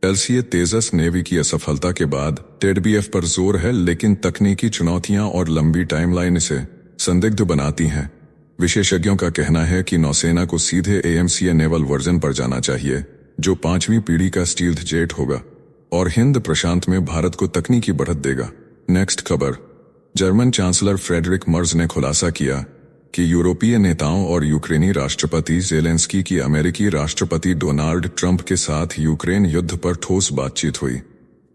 LCA तेजस नेवी की असफलता के बाद TEDBF पर जोर है, लेकिन तकनीकी चुनौतियां और लंबी टाइमलाइन इसे संदिग्ध बनाती हैं। विशेषज्ञों का कहना है कि नौसेना को सीधे AMCA नेवल वर्जन पर जाना चाहिए, जो 5वीं पीढ़ी का स्टील्थ जेट होगा और हिंद प्रशांत में भारत को तकनीकी बढ़त देगा। नेक्स्ट खबर। जर्मन चांसलर फ्रेडरिक मर्ज ने खुलासा किया कि यूरोपीय नेताओं और यूक्रेनी राष्ट्रपति जेलेंस्की की अमेरिकी राष्ट्रपति डोनाल्ड ट्रंप के साथ यूक्रेन युद्ध पर ठोस बातचीत हुई।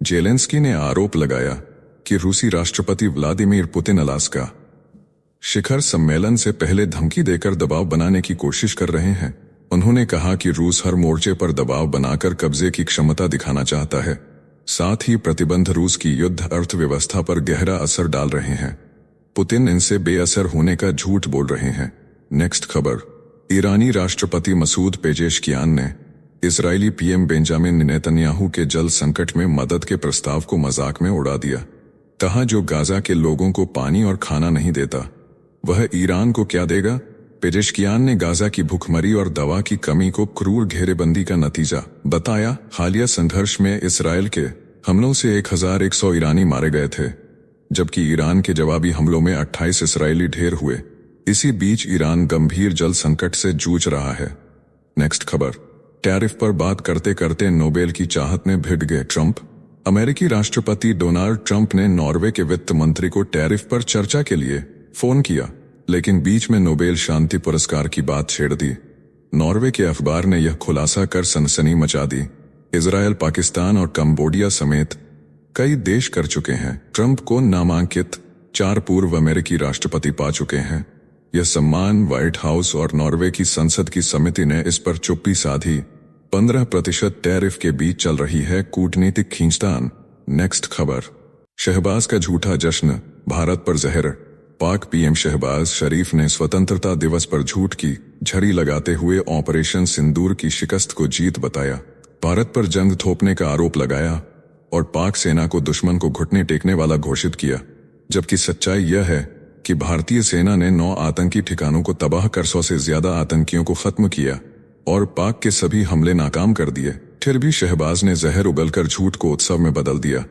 जेलेंस्की ने आरोप लगाया कि रूसी राष्ट्रपति व्लादिमीर पुतिन अलास्का शिखर सम्मेलन से पहले धमकी देकर दबाव बनाने की कोशिश कर रहे हैं। उन्होंने कहा कि रूस हर मोर्चे पर दबाव बनाकर कब्जे की क्षमता दिखाना चाहता है। साथ ही प्रतिबंध रूस की युद्ध अर्थव्यवस्था पर गहरा असर डाल रहे हैं। पुतिन इनसे बेअसर होने का झूठ बोल रहे हैं। नेक्स्ट खबर। ईरानी राष्ट्रपति मसूद पेजेशकियान ने इजरायली PM बेंजामिन नेतन्याहू के जल संकट में मदद के प्रस्ताव को मजाक में उड़ा दिया। कहा, जो गाजा के लोगों को पानी और खाना नहीं देता वह ईरान को क्या देगा। पेजेशकियान ने गाजा की भूखमरी और दवा की कमी को क्रूर घेरेबंदी का नतीजा बताया। हालिया संघर्ष में इसराइल के हमलों से 1100 ईरानी मारे गए थे, जबकि ईरान के जवाबी हमलों में 28 इसराइली ढेर हुए। इसी बीच ईरान गंभीर जल संकट से जूझ रहा है। नेक्स्ट खबर। टैरिफ पर बात करते करते नोबेल की चाहत में भिड़ गए ट्रंप। अमेरिकी राष्ट्रपति डोनाल्ड ट्रंप ने नॉर्वे के वित्त मंत्री को टैरिफ पर चर्चा के लिए फोन किया, लेकिन बीच में नोबेल शांति पुरस्कार की बात छेड़ दी। नॉर्वे के अखबार ने यह खुलासा कर सनसनी मचा दी। इजरायल, पाकिस्तान और कंबोडिया समेत कई देश कर चुके हैं। ट्रंप को नामांकित 4 पूर्व अमेरिकी राष्ट्रपति पा चुके हैं। यह सम्मान व्हाइट हाउस और नॉर्वे की संसद की समिति ने इस पर चुप्पी साधी। 15% टैरिफ के बीच चल रही है कूटनीतिक खींचतान। नेक्स्ट खबर। शहबाज का झूठा जश्न, भारत पर जहर। पाक PM शहबाज शरीफ ने स्वतंत्रता दिवस पर झूठ की झड़ी लगाते हुए ऑपरेशन सिंदूर की शिकस्त को जीत बताया। भारत पर जंग थोपने का आरोप लगाया और पाक सेना को दुश्मन को घुटने टेकने वाला घोषित किया, जबकि सच्चाई यह है कि भारतीय सेना ने 9 आतंकी ठिकानों को तबाह कर 100 से ज्यादा आतंकियों को खत्म किया और पाक के सभी हमले नाकाम कर दिए। फिर भी शहबाज ने जहर उगलकर झूठ को उत्सव में बदल दिया।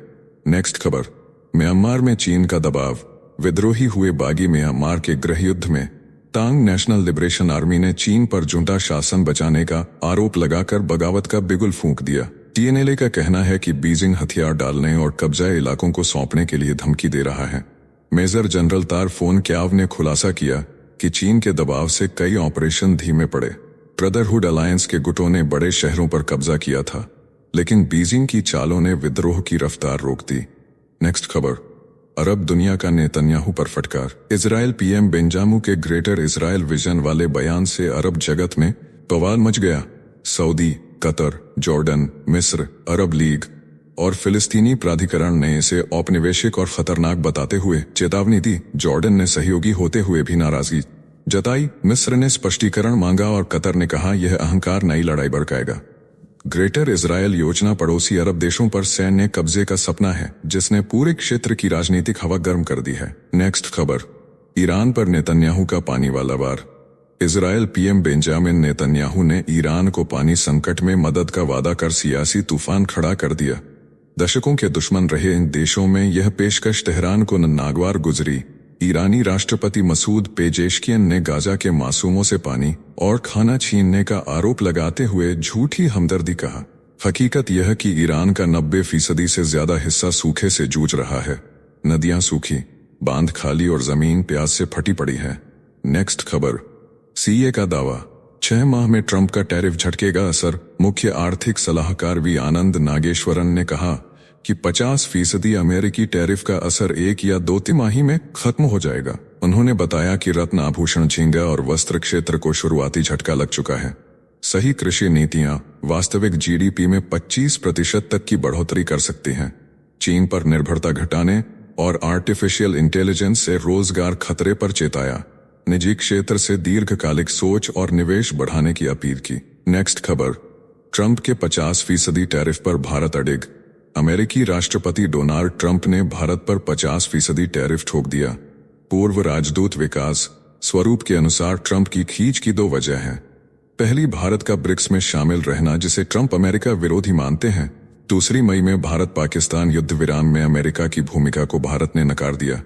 नेक्स्ट खबर। म्यांमार में चीन का दबाव। विद्रोही हुए बागी म्यांमार के गृह युद्ध में तांग नेशनल लिबरेशन आर्मी ने चीन पर जुंटा शासन बचाने का आरोप लगाकर बगावत का बिगुल फूंक दिया। TNLA का कहना है कि बीजिंग हथियार डालने और कब्जा इलाकों को सौंपने के लिए धमकी दे रहा है। मेजर जनरल तार फोन क्याव ने खुलासा किया कि चीन के दबाव से कई ऑपरेशन धीमे पड़े। ब्रदरहुड अलायंस के गुटों ने बड़े शहरों पर कब्जा किया था, लेकिन बीजिंग की चालों ने विद्रोह की रफ्तार रोक दी। नेक्स्ट खबर, अरब दुनिया का नेतन्याहू पर फटकार। इजराइल PM बेंजामू के ग्रेटर इजराइल विजन वाले बयान से अरब जगत में बवाल मच गया। सऊदी, कतर, जॉर्डन, मिस्र, अरब लीग और फिलिस्तीनी प्राधिकरण ने इसे औपनिवेशिक और खतरनाक बताते हुए चेतावनी दी। जॉर्डन ने सहयोगी होते हुए भी नाराजगी जताई। मिस्र ने स्पष्टीकरण मांगा और कतर ने कहा यह अहंकार नई लड़ाई भड़काएगा। ग्रेटर इजराइल योजना पड़ोसी अरब देशों पर सैन्य कब्जे का सपना है, जिसने पूरे क्षेत्र की राजनीतिक हवा गर्म कर दी है। नेक्स्ट खबर, ईरान पर नेतन्याहू का पानी वाला वार। इजराइल PM बेंजामिन नेतन्याहू ने ईरान को पानी संकट में मदद का वादा कर सियासी तूफान खड़ा कर दिया। दशकों के दुश्मन रहे इन देशों में यह पेशकश तेहरान को नागवार गुजरी। ईरानी राष्ट्रपति मसूद पेजेशकियन ने गाजा के मासूमों से पानी और खाना छीनने का आरोप लगाते हुए झूठी हमदर्दी कहा। हकीकत यह कि ईरान का 90% से ज्यादा हिस्सा सूखे से जूझ रहा है। नदियां सूखी, बांध खाली और जमीन प्यास से फटी पड़ी है। नेक्स्ट खबर, CA का दावा, 6 माह में ट्रंप का टैरिफ झटकेगा असर। मुख्य आर्थिक सलाहकार वी आनंद नागेश्वरन ने कहा कि 50% अमेरिकी टैरिफ का असर 1 या 2 तिमाही में खत्म हो जाएगा। उन्होंने बताया कि रत्न आभूषण, झींगा और वस्त्र क्षेत्र को शुरुआती झटका लग चुका है। सही कृषि नीतियां वास्तविक GDP में 25% तक की बढ़ोतरी कर सकती हैं। चीन पर निर्भरता घटाने और आर्टिफिशियल इंटेलिजेंस से रोजगार खतरे पर चेताया। निजी क्षेत्र से दीर्घकालिक सोच और निवेश बढ़ाने की अपील की। नेक्स्ट खबर, ट्रंप के 50% टैरिफ पर भारत अड़िग। अमेरिकी राष्ट्रपति डोनाल्ड ट्रंप ने भारत पर 50% टैरिफ ठोक दिया। पूर्व राजदूत विकास स्वरूप के अनुसार ट्रंप की खींच की 2 वजह हैं। पहली, भारत का ब्रिक्स में शामिल रहना, जिसे ट्रंप अमेरिका विरोधी मानते हैं। दूसरी, मई में भारत पाकिस्तान युद्ध विराम में अमेरिका की भूमिका को भारत ने नकार दिया।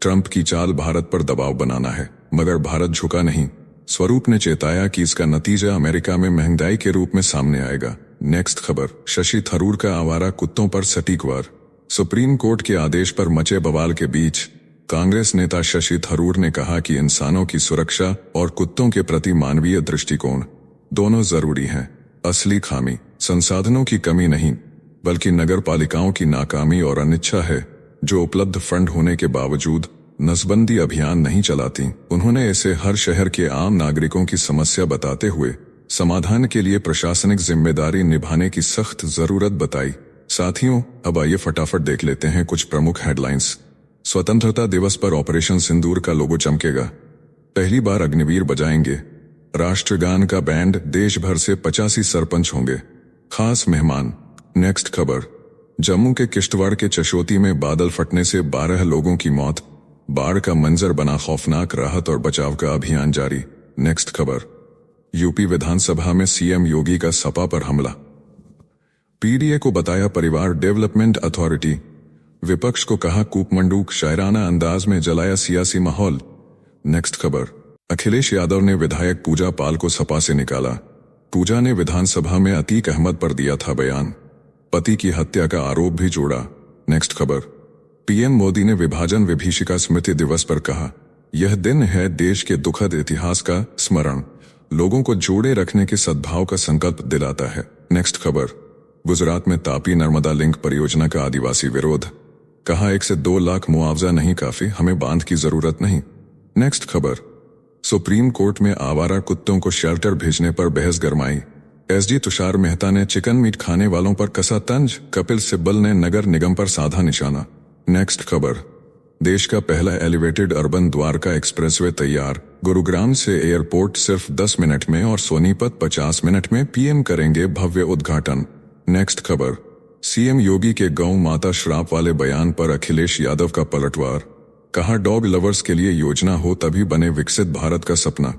ट्रंप की चाल भारत पर दबाव बनाना है, मगर भारत झुका नहीं। स्वरूप ने चेताया कि इसका नतीजा अमेरिका में महंगाई के रूप में सामने आएगा। नेक्स्ट खबर, शशि थरूर का आवारा कुत्तों पर सटीक वार। सुप्रीम कोर्ट के आदेश पर मचे बवाल के बीच कांग्रेस नेता शशि थरूर ने कहा कि इंसानों की सुरक्षा और कुत्तों के प्रति मानवीय दृष्टिकोण दोनों जरूरी हैं। असली खामी संसाधनों की कमी नहीं, बल्कि नगर पालिकाओं की नाकामी और अनिच्छा है, जो उपलब्ध फंड होने के बावजूद नसबंदी अभियान नहीं चलाती। उन्होंने इसे हर शहर के आम नागरिकों की समस्या बताते हुए समाधान के लिए प्रशासनिक जिम्मेदारी निभाने की सख्त जरूरत बताई। साथियों, अब आइए फटाफट देख लेते हैं कुछ प्रमुख हेडलाइंस। स्वतंत्रता दिवस पर ऑपरेशन सिंदूर का लोगो चमकेगा। पहली बार अग्निवीर बजाएंगे। राष्ट्रगान का बैंड, देश भर से 85 सरपंच होंगे खास मेहमान। नेक्स्ट खबर, जम्मू के किश्तवाड़ के चशोती में बादल फटने से 12 लोगों की मौत। बाढ़ का मंजर बना खौफनाक, राहत और बचाव का अभियान जारी। नेक्स्ट खबर, यूपी विधानसभा में CM योगी का सपा पर हमला। PDA को बताया परिवार डेवलपमेंट अथॉरिटी। विपक्ष को कहा कूपमंडूक, शायराना अंदाज में जलाया सियासी माहौल। नेक्स्ट खबर, अखिलेश यादव ने विधायक पूजा पाल को सपा से निकाला। पूजा ने विधानसभा में अतीक अहमद पर दिया था बयान। पति की हत्या का आरोप भी जोड़ा। नेक्स्ट खबर, PM मोदी ने विभाजन विभीषिका स्मृति दिवस पर कहा, यह दिन है देश के दुखद इतिहास का स्मरण, लोगों को जोड़े रखने के सद्भाव का संकल्प दिलाता है। नेक्स्ट खबर, गुजरात में तापी नर्मदा लिंक परियोजना का आदिवासी विरोध। कहा 1 से 2 लाख मुआवजा नहीं काफी, हमें बांध की जरूरत नहीं। नेक्स्ट खबर, सुप्रीम कोर्ट में आवारा कुत्तों को शेल्टर भेजने पर बहस गरमाई। SG तुषार मेहता ने चिकन मीट खाने वालों पर कसा तंज। कपिल सिब्बल ने नगर निगम पर साधा निशाना। नेक्स्ट खबर, देश का पहला एलिवेटेड अर्बन द्वारका एक्सप्रेसवे तैयार। गुरुग्राम से एयरपोर्ट सिर्फ 10 मिनट में और सोनीपत 50 मिनट में PM करेंगे भव्य उद्घाटन। नेक्स्ट खबर, CM योगी के गौ माता श्राप वाले बयान पर अखिलेश यादव का पलटवार। कहा डॉग लवर्स के लिए योजना हो तभी बने विकसित भारत का सपना।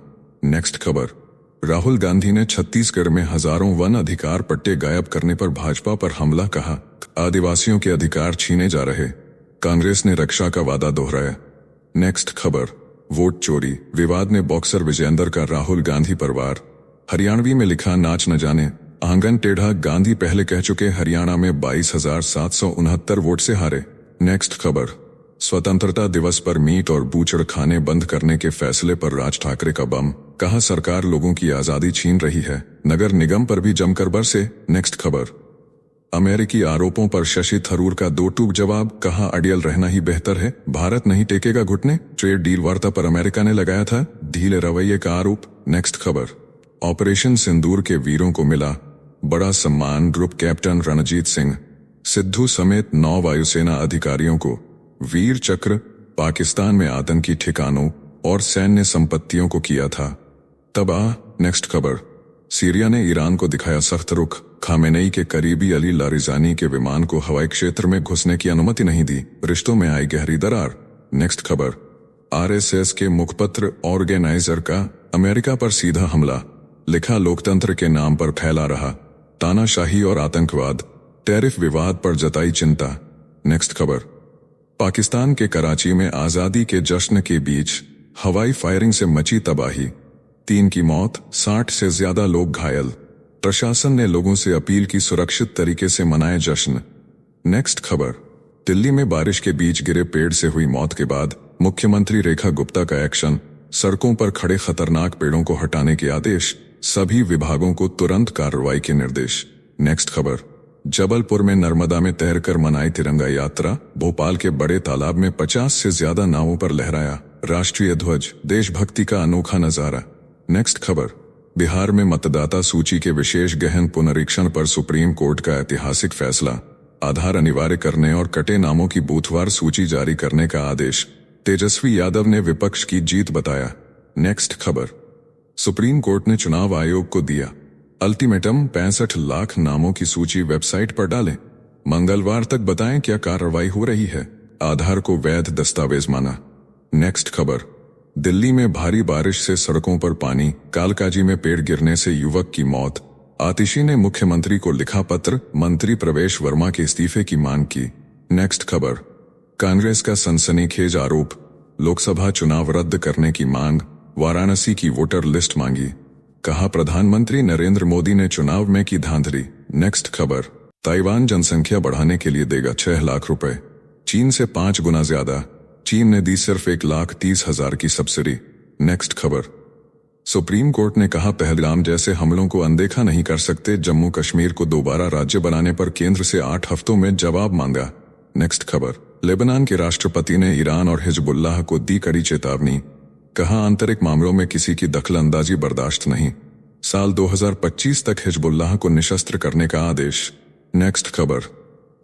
नेक्स्ट खबर, राहुल गांधी ने छत्तीसगढ़ में हजारों वन अधिकार पट्टे गायब करने पर भाजपा पर हमला। कहा आदिवासियों के अधिकार छीने जा रहे। कांग्रेस ने रक्षा का वादा दोहराया। नेक्स्ट खबर, वोट चोरी विवाद में बॉक्सर विजेंदर का राहुल गांधी पर वार। हरियाणवी में लिखा नाच न जाने, आंगन टेढ़ा, गांधी पहले कह चुके, हरियाणा में 22,769 वोट से हारे। नेक्स्ट खबर, स्वतंत्रता दिवस पर मीट और बूचड़ खाने बंद करने के फैसले पर राज ठाकरे का बम, कहा सरकार लोगों की आजादी छीन रही है, नगर निगम पर भी जमकर बरसे। नेक्स्ट खबर, अमेरिकी आरोपों पर शशि थरूर का दो टूक जवाब, कहा अड़ियल रहना ही बेहतर है, भारत नहीं टेकेगा घुटने। ट्रेड डील वार्ता पर अमेरिका ने लगाया था ढीले रवैये का आरोप। नेक्स्ट खबर, ऑपरेशन सिंदूर के वीरों को मिला बड़ा सम्मान, ग्रुप कैप्टन रणजीत सिंह सिद्धू समेत 9 वायुसेना अधिकारियों को वीर चक्र, पाकिस्तान में आतंकी ठिकानों और सैन्य संपत्तियों को किया था तबाह। नेक्स्ट खबर, सीरिया ने ईरान को दिखाया सख्त रुख, खामेनेई के करीबी अली लारिजानी के विमान को हवाई क्षेत्र में घुसने की अनुमति नहीं दी, रिश्तों में आई गहरी दरार। नेक्स्ट खबर, आरएसएस के मुखपत्र ऑर्गेनाइजर का अमेरिका पर सीधा हमला, लिखा लोकतंत्र के नाम पर फैला रहा तानाशाही और आतंकवाद, टैरिफ विवाद पर जताई चिंता। नेक्स्ट खबर, पाकिस्तान के कराची में आजादी के जश्न के बीच हवाई फायरिंग से मची तबाही, 3 की मौत, 60 से ज्यादा लोग घायल, प्रशासन ने लोगों से अपील की सुरक्षित तरीके से मनाए जश्न। नेक्स्ट खबर, दिल्ली में बारिश के बीच गिरे पेड़ से हुई मौत के बाद मुख्यमंत्री रेखा गुप्ता का एक्शन, सड़कों पर खड़े खतरनाक पेड़ों को हटाने के आदेश, सभी विभागों को तुरंत कार्रवाई के निर्देश। नेक्स्ट खबर, जबलपुर में नर्मदा में तैरकर मनाई तिरंगा यात्रा, भोपाल के बड़े तालाब में 50 से ज्यादा नावों पर लहराया राष्ट्रीय ध्वज, देशभक्ति का अनोखा नजारा। नेक्स्ट खबर, बिहार में मतदाता सूची के विशेष गहन पुनरीक्षण पर सुप्रीम कोर्ट का ऐतिहासिक फैसला, आधार अनिवार्य करने और कटे नामों की बूथवार सूची जारी करने का आदेश, तेजस्वी यादव ने विपक्ष की जीत बताया। नेक्स्ट खबर, सुप्रीम कोर्ट ने चुनाव आयोग को दिया अल्टीमेटम, 65 लाख नामों की सूची वेबसाइट पर डालें, मंगलवार तक बताएं क्या कार्रवाई हो रही है, आधार को वैध दस्तावेज माना। नेक्स्ट खबर, दिल्ली में भारी बारिश से सड़कों पर पानी, कालकाजी में पेड़ गिरने से युवक की मौत, आतिशी ने मुख्यमंत्री को लिखा पत्र, मंत्री प्रवेश वर्मा के इस्तीफे की मांग की। नेक्स्ट खबर, कांग्रेस का सनसनीखेज आरोप, लोकसभा चुनाव रद्द करने की मांग, वाराणसी की वोटर लिस्ट मांगी, कहा प्रधानमंत्री नरेंद्र मोदी ने चुनाव में की धांधली। नेक्स्ट खबर, ताइवान जनसंख्या बढ़ाने के लिए देगा 6 लाख रुपए, चीन से 5 गुना ज्यादा, चीन ने दी सिर्फ 1,30,000 की सब्सिडी। नेक्स्ट खबर, सुप्रीम कोर्ट ने कहा पहलगाम जैसे हमलों को अनदेखा नहीं कर सकते, जम्मू कश्मीर को दोबारा राज्य बनाने पर केंद्र से 8 हफ्तों में जवाब मांगा। नेक्स्ट खबर, लेबनान के राष्ट्रपति ने ईरान और हिजबुल्लाह को दी कड़ी चेतावनी, कहा आंतरिक मामलों में किसी की दखलंदाजी बर्दाश्त नहीं, साल 2025 तक हिजबुल्लाह को निशस्त्र करने का आदेश। नेक्स्ट खबर,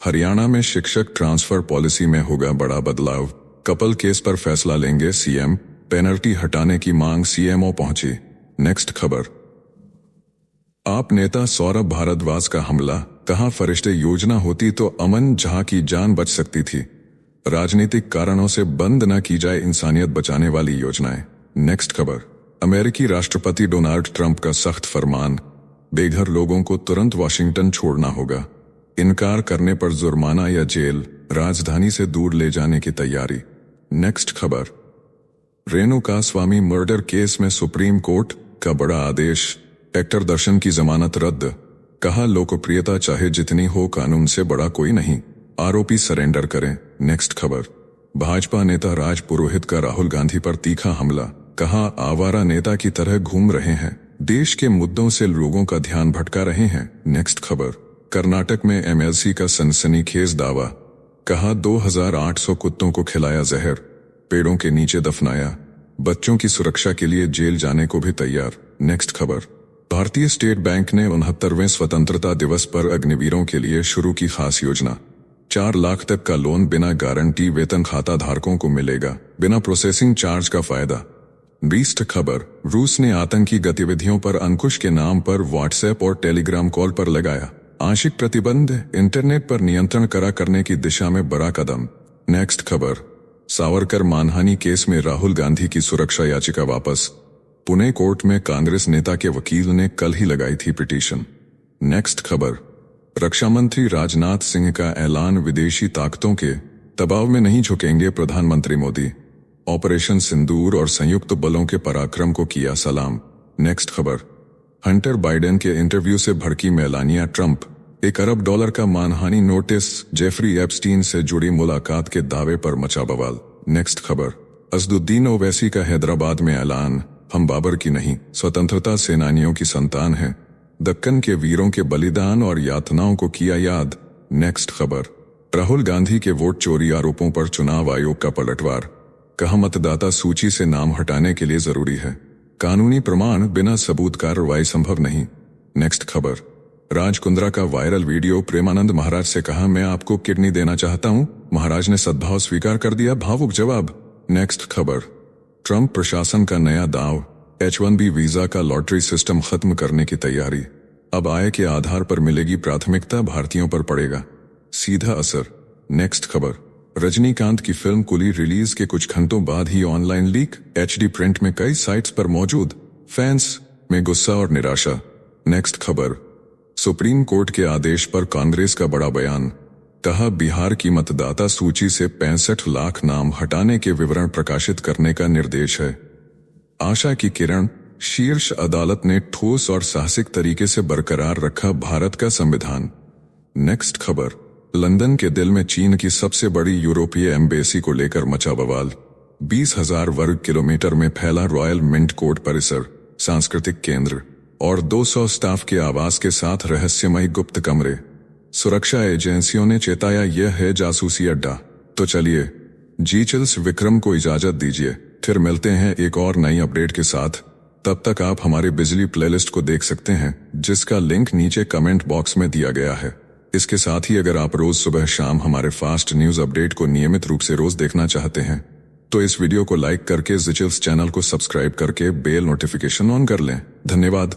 हरियाणा में शिक्षक ट्रांसफर पॉलिसी में होगा बड़ा बदलाव, कपल केस पर फैसला लेंगे सीएम, पेनल्टी हटाने की मांग सीएमओ पहुंची। नेक्स्ट खबर, आप नेता सौरभ भारद्वाज का हमला, कहा फरिश्ते योजना होती तो अमन झा की जान बच सकती थी, राजनीतिक कारणों से बंद न की जाए इंसानियत बचाने वाली योजनाएं। नेक्स्ट खबर, अमेरिकी राष्ट्रपति डोनाल्ड ट्रंप का सख्त फरमान, बेघर लोगों को तुरंत वाशिंगटन छोड़ना होगा, इनकार करने पर जुर्माना या जेल, राजधानी से दूर ले जाने की तैयारी। नेक्स्ट खबर, रेणुका स्वामी मर्डर केस में सुप्रीम कोर्ट का बड़ा आदेश, एक्टर दर्शन की जमानत रद्द, कहा लोकप्रियता चाहे जितनी हो कानून से बड़ा कोई नहीं, आरोपी सरेंडर करें। नेक्स्ट खबर, भाजपा नेता राज पुरोहित का राहुल गांधी पर तीखा हमला, कहा आवारा नेता की तरह घूम रहे हैं, देश के मुद्दों से लोगों का ध्यान भटका रहे हैं। नेक्स्ट खबर, कर्नाटक में एमएलसी का सनसनीखेज दावा, कहा 2800 कुत्तों को खिलाया जहर, पेड़ों के नीचे दफनाया, बच्चों की सुरक्षा के लिए जेल जाने को भी तैयार। नेक्स्ट खबर, भारतीय स्टेट बैंक ने 69वें स्वतंत्रता दिवस पर अग्निवीरों के लिए शुरू की खास योजना, 4 लाख तक का लोन बिना गारंटी वेतन खाता धारकों को मिलेगा, बिना प्रोसेसिंग चार्ज का फायदा। 20 खबर, रूस ने आतंकी गतिविधियों पर अंकुश के नाम पर व्हाट्सएप और टेलीग्राम कॉल पर लगाया आंशिक प्रतिबंध, इंटरनेट पर नियंत्रण कड़ा करने की दिशा में बड़ा कदम। नेक्स्ट खबर, सावरकर मानहानि केस में राहुल गांधी की सुरक्षा याचिका वापस, पुणे कोर्ट में कांग्रेस नेता के वकील ने कल ही लगाई थी पिटीशन। नेक्स्ट खबर, रक्षा मंत्री राजनाथ सिंह का ऐलान, विदेशी ताकतों के दबाव में नहीं झुकेंगे प्रधानमंत्री मोदी, ऑपरेशन सिंदूर और संयुक्त बलों के पराक्रम को किया सलाम। नेक्स्ट खबर, हंटर बाइडेन के इंटरव्यू से भड़की मेलानिया ट्रंप। $1 अरब का मानहानि नोटिस, जेफरी एप्स्टीन से जुड़ी मुलाकात के दावे पर मचा बवाल। नेक्स्ट खबर, असदुद्दीन ओवैसी का हैदराबाद में ऐलान, हम बाबर की नहीं स्वतंत्रता सेनानियों की संतान हैं। दक्कन के वीरों के बलिदान और यातनाओं को किया याद। नेक्स्ट खबर, राहुल गांधी के वोट चोरी आरोपों पर चुनाव आयोग का पलटवार, कहा मतदाता सूची से नाम हटाने के लिए जरूरी है कानूनी प्रमाण, बिना सबूत कार्रवाई संभव नहीं। नेक्स्ट खबर, राज कुंद्रा का वायरल वीडियो, प्रेमानंद महाराज से कहा मैं आपको किडनी देना चाहता हूं, महाराज ने सद्भाव स्वीकार कर दिया, भावुक जवाब। नेक्स्ट खबर, ट्रंप प्रशासन का नया दांव, H-1B वीजा का लॉटरी सिस्टम खत्म करने की तैयारी, अब आय के आधार पर मिलेगी प्राथमिकता, भारतीयों पर पड़ेगा सीधा असर। नेक्स्ट खबर, रजनीकांत की फिल्म कुली रिलीज के कुछ घंटों बाद ही ऑनलाइन लीक, HD प्रिंट में कई साइट्स पर मौजूद, फैंस में गुस्सा और निराशा। नेक्स्ट खबर, सुप्रीम कोर्ट के आदेश पर कांग्रेस का बड़ा बयान, कहा बिहार की मतदाता सूची से 65 लाख नाम हटाने के विवरण प्रकाशित करने का निर्देश है। आशा की किरण, शीर्ष अदालत ने ठोस और साहसिक तरीके से बरकरार रखा भारत का संविधान। नेक्स्ट खबर, लंदन के दिल में चीन की सबसे बड़ी यूरोपीय एम्बेसी को लेकर मचा बवाल, 20,000 वर्ग किलोमीटर में फैला रॉयल मिंट कोर्ट परिसर, सांस्कृतिक केंद्र और 200 स्टाफ के आवास के साथ रहस्यमयी गुप्त कमरे। सुरक्षा एजेंसियों ने चेताया यह है जासूसी अड्डा। तो चलिए जी चिल्स विक्रम को इजाजत दीजिए, फिर मिलते हैं एक और नई अपडेट के साथ। तब तक आप हमारे बिजली प्लेलिस्ट को देख सकते हैं, जिसका लिंक नीचे कमेंट बॉक्स में दिया गया है। इसके साथ ही अगर आप रोज सुबह शाम हमारे फास्ट न्यूज अपडेट को नियमित रूप से रोज देखना चाहते हैं तो इस वीडियो को लाइक करके जी चिल्स चैनल को सब्सक्राइब करके बेल नोटिफिकेशन ऑन कर लें। धन्यवाद।